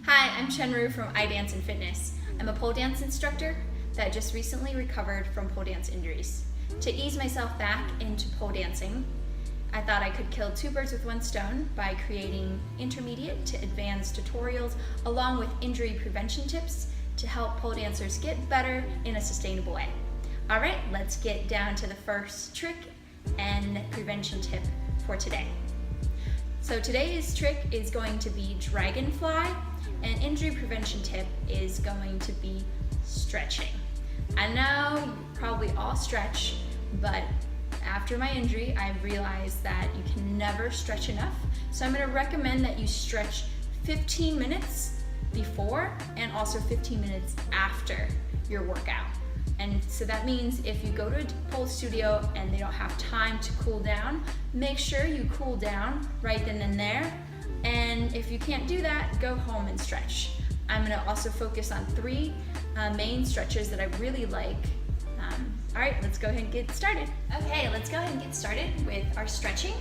Hi, I'm Chenru from iDance and Fitness. I'm a pole dance instructor that just recently recovered from pole dance injuries. To ease myself back into pole dancing, I thought I could kill two birds with one stone by creating intermediate to advanced tutorials along with injury prevention tips to help pole dancers get better in a sustainable way. All right, let's get down to the first trick and prevention tip for today. So today's trick is going to be Dragonfly, and injury prevention tip is going to be stretching. I know you probably all stretch, but after my injury, I realized that you can never stretch enough. So I'm going to recommend that you stretch 15 minutes before and also 15 minutes after your workout. And so that means if you go to a pole studio and they don't have time to cool down, make sure you cool down right then and there. And if you can't do that, go home and stretch. I'm going to also focus on three main stretches that I really like. All right, let's go ahead and get started. Okay, let's go ahead and get started with our stretching.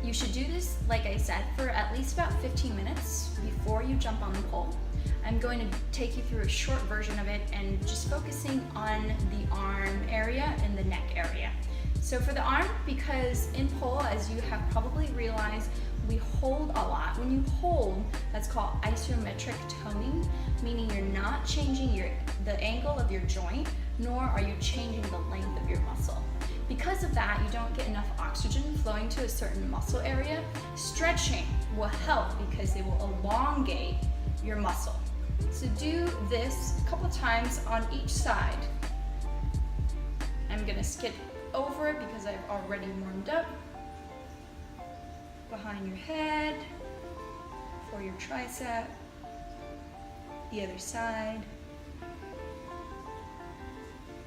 You should do this, like I said, for at least about 15 minutes before you jump on the pole. I'm going to take you through a short version of it and just focusing on the arm area and the neck area. So for the arm, because in pole, as you have probably realized, we hold a lot. When you hold, that's called isometric toning, meaning you're not changing the angle of your joint, nor are you changing the length of your muscle. Because of that, you don't get enough oxygen flowing to a certain muscle area. Stretching will help because it will elongate your muscle. So do this a couple times on each side. I'm gonna skip over it because I've already warmed up. Behind your head, for your tricep, the other side.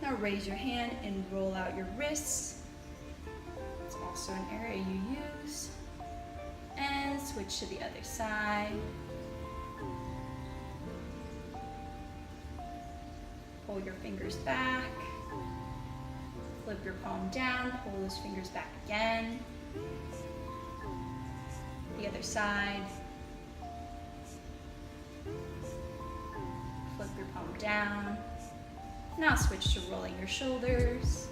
Now raise your hand and roll out your wrists. It's also an area you use. And switch to the other side. Pull your fingers back. Flip your palm down, pull those fingers back again. The other side. Flip your palm down. Now switch to rolling your shoulders.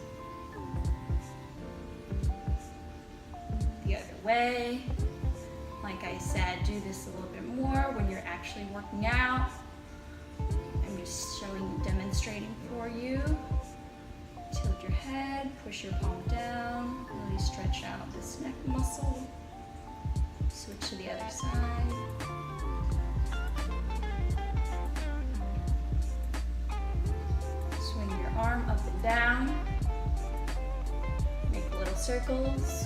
The other way. Like I said, do this a little bit more when you're actually working out. I'm just demonstrating for you. Tilt your head, push your palm down, really stretch out this neck muscle. Switch to the other side. Swing your arm up and down. Make little circles.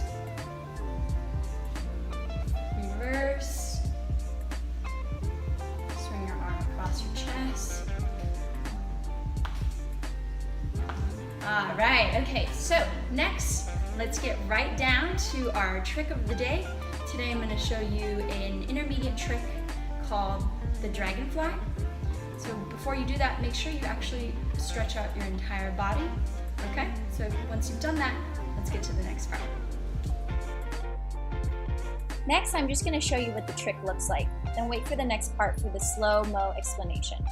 Reverse. Swing your arm across your chest. All right, okay, so next, let's get right down to our trick of the day. Today I'm going to show you an intermediate trick called the Dragonfly. So before you do that, make sure you actually stretch out your entire body. Okay, so once you've done that, let's get to the next part. Next, I'm just going to show you what the trick looks like. Then wait for the next part for the slow-mo explanation.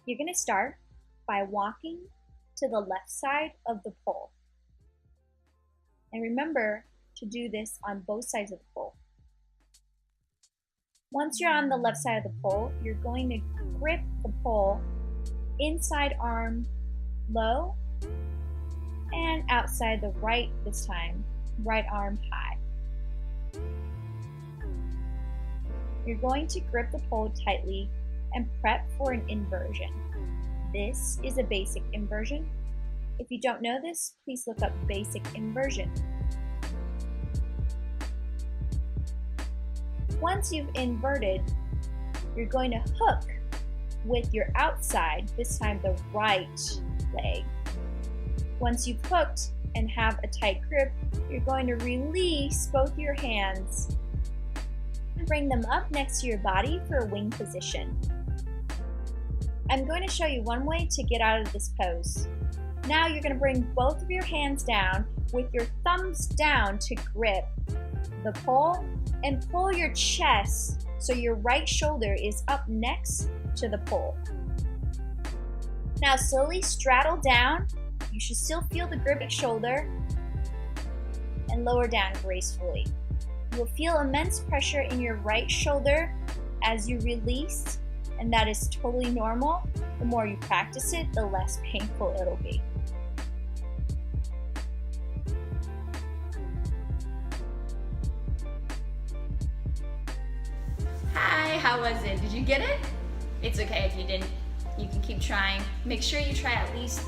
You're going to start by walking to the left side of the pole. And remember to do this on both sides of the pole. Once you're on the left side of the pole, you're going to grip the pole inside arm low and outside the right this time, right arm high. You're going to grip the pole tightly and prep for an inversion. This is a basic inversion. If you don't know this, please look up basic inversion. Once you've inverted, you're going to hook with your outside, this time the right leg. Once you've hooked and have a tight grip, you're going to release both your hands Bring them up next to your body for a wing position. I'm going to show you one way to get out of this pose. Now you're going to bring both of your hands down with your thumbs down to grip the pole and pull your chest so your right shoulder is up next to the pole. Now slowly straddle down. You should still feel the gripping shoulder and lower down gracefully. You will feel immense pressure in your right shoulder as you release, and that is totally normal. The more you practice it, the less painful it'll be. Hi, how was it? Did you get it? It's okay if you didn't. You can keep trying. Make sure you try at least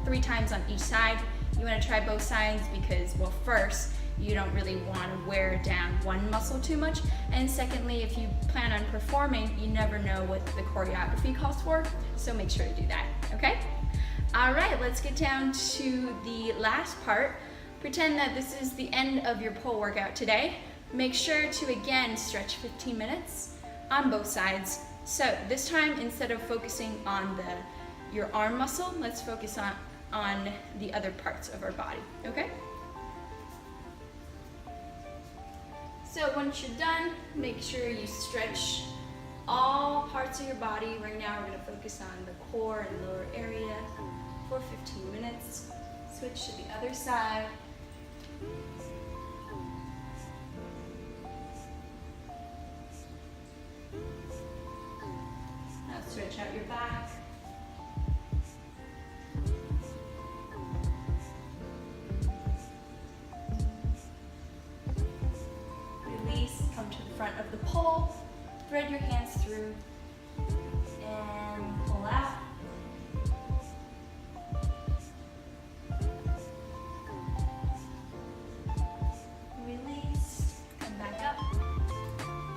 3 times on each side. You want to try both sides because, well, first, you don't really want to wear down one muscle too much, and secondly, if you plan on performing, you never know what the choreography calls for, so make sure to do that, okay? All right, let's get down to the last part. Pretend that this is the end of your pole workout today. Make sure to, again, stretch 15 minutes on both sides. So this time, instead of focusing on your arm muscle, let's focus on the other parts of our body, okay? So once you're done, make sure you stretch all parts of your body. Right now we're going to focus on the core and lower area for 15 minutes. Switch to the other side. Now stretch out your back. Come to the front of the pole, thread your hands through, and pull out. Release, come back up.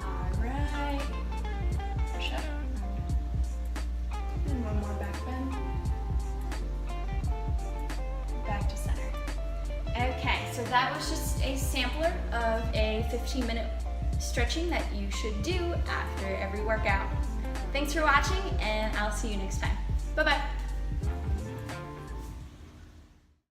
All right, push up. And one more back bend. Back to center. Okay, so that was just a sampler of a 15-minute stretching that you should do after every workout. Thanks for watching, and I'll see you next time. Bye-bye.